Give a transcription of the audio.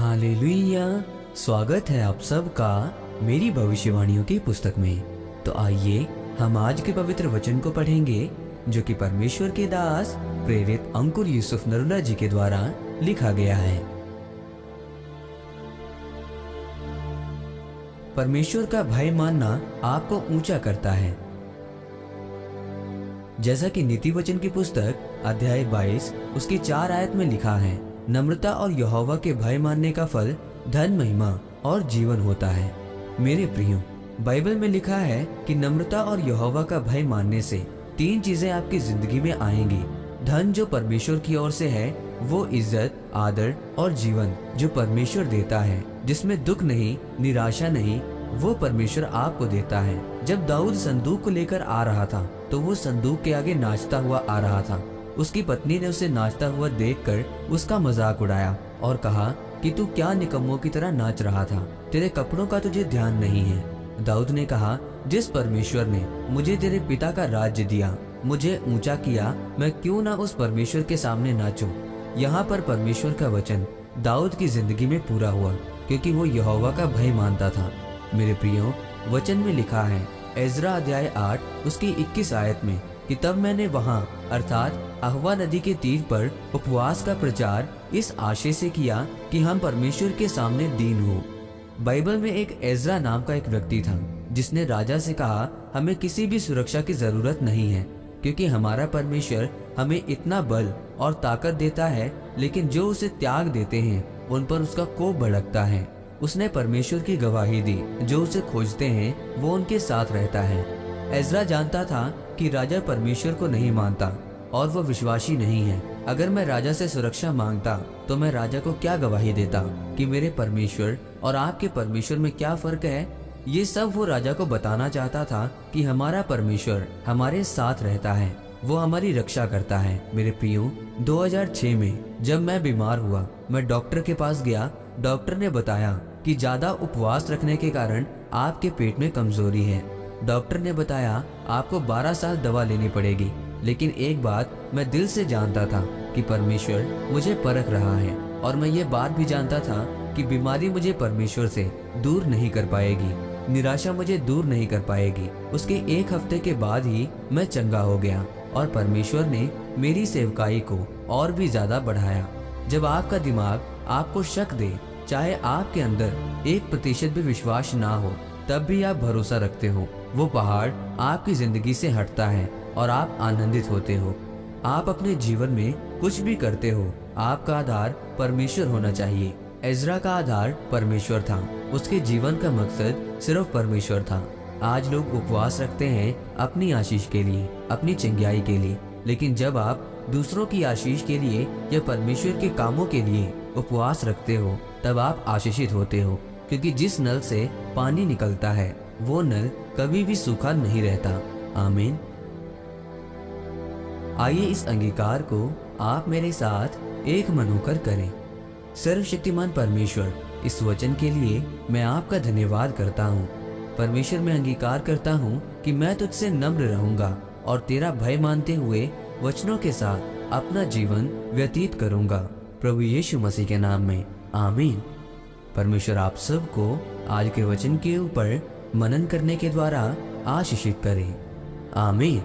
Hallelujah. स्वागत है आप सबका मेरी भविष्यवाणियों की पुस्तक में। तो आइए हम आज के पवित्र वचन को पढ़ेंगे जो कि परमेश्वर के दास प्रेरित अंकुर यूसुफ नरुला जी के द्वारा लिखा गया है। परमेश्वर का भय मानना आपको ऊंचा करता है। जैसा कि नीति वचन की पुस्तक अध्याय 22 उसकी 4 आयत में लिखा है, नम्रता और यहोवा के भय मानने का फल धन, महिमा और जीवन होता है। मेरे प्रियो, बाइबल में लिखा है कि नम्रता और यहोवा का भय मानने से 3 चीजें आपकी जिंदगी में आएंगी। धन जो परमेश्वर की ओर से है, वो इज्जत, आदर और जीवन जो परमेश्वर देता है, जिसमें दुख नहीं, निराशा नहीं, वो परमेश्वर आपको देता है। जब दाऊद संदूक को लेकर आ रहा था तो वो संदूक के आगे नाचता हुआ आ रहा था। उसकी पत्नी ने उसे नाचता हुआ देखकर उसका मजाक उड़ाया और कहा कि तू क्या निकम्मों की तरह नाच रहा था, तेरे कपड़ों का तुझे ध्यान नहीं है। दाऊद ने कहा, जिस परमेश्वर ने मुझे तेरे पिता का राज्य दिया, मुझे ऊंचा किया, मैं क्यों ना उस परमेश्वर के सामने नाचूं। यहाँ पर परमेश्वर का वचन दाऊद की जिंदगी में पूरा हुआ क्योंकि वो यहोवा का भय मानता था। मेरे प्रियो, वचन में लिखा है एजरा अध्याय 8 उसकी 21 आयत में कि तब मैंने वहाँ अर्थात अहवा नदी के तीर पर उपवास का प्रचार इस आशय से किया कि हम परमेश्वर के सामने दीन हो। बाइबल में एक एजरा नाम का एक व्यक्ति था जिसने राजा से कहा, हमें किसी भी सुरक्षा की जरूरत नहीं है क्योंकि हमारा परमेश्वर हमें इतना बल और ताकत देता है, लेकिन जो उसे त्याग देते हैं उन पर उसका कोप भड़कता है। उसने परमेश्वर की गवाही दी, जो उसे खोजते हैं वो उनके साथ रहता है। एजरा जानता था कि राजा परमेश्वर को नहीं मानता और वो विश्वासी नहीं है। अगर मैं राजा से सुरक्षा मांगता तो मैं राजा को क्या गवाही देता कि मेरे परमेश्वर और आपके परमेश्वर में क्या फर्क है। ये सब वो राजा को बताना चाहता था कि हमारा परमेश्वर हमारे साथ रहता है, वो हमारी रक्षा करता है। मेरे प्रियो, 2006 में जब मैं बीमार हुआ, मैं डॉक्टर के पास गया। डॉक्टर ने बताया कि ज्यादा उपवास रखने के कारण आपके पेट में कमजोरी है। डॉक्टर ने बताया आपको 12 साल दवा लेनी पड़ेगी। लेकिन एक बात मैं दिल से जानता था कि परमेश्वर मुझे परख रहा है, और मैं ये बात भी जानता था कि बीमारी मुझे परमेश्वर से दूर नहीं कर पाएगी, निराशा मुझे दूर नहीं कर पाएगी। उसके 1 हफ्ते के बाद ही मैं चंगा हो गया और परमेश्वर ने मेरी सेवकाई को और भी ज्यादा बढ़ाया। जब आपका दिमाग आपको शक दे, चाहे आपके अंदर 1% भी विश्वास ना हो, तब भी आप भरोसा रखते हो, वो पहाड़ आपकी जिंदगी से हटता है और आप आनंदित होते हो। आप अपने जीवन में कुछ भी करते हो, आपका आधार परमेश्वर होना चाहिए। एजरा का आधार परमेश्वर था, उसके जीवन का मकसद सिर्फ परमेश्वर था। आज लोग उपवास रखते हैं अपनी आशीष के लिए, अपनी चंगाई के लिए, लेकिन जब आप दूसरों की आशीष के लिए या परमेश्वर के कामों के लिए उपवास रखते हो, तब आप आशीषित होते हो, क्योंकि जिस नल से पानी निकलता है वो नल कभी भी सूखा नहीं रहता। आमीन। आइए इस अंगीकार को आप मेरे साथ एक मन होकर करें। सर्वशक्तिमान परमेश्वर, इस वचन के लिए मैं आपका धन्यवाद करता हूँ। परमेश्वर, मैं अंगीकार करता हूँ कि मैं तुझसे नम्र रहूंगा और तेरा भय मानते हुए वचनों के साथ अपना जीवन व्यतीत करूंगा। प्रभु यीशु मसीह के नाम में, आमीन। परमेश्वर आप सबको आज के वचन के ऊपर मनन करने के द्वारा आशीषित करे। आमीन।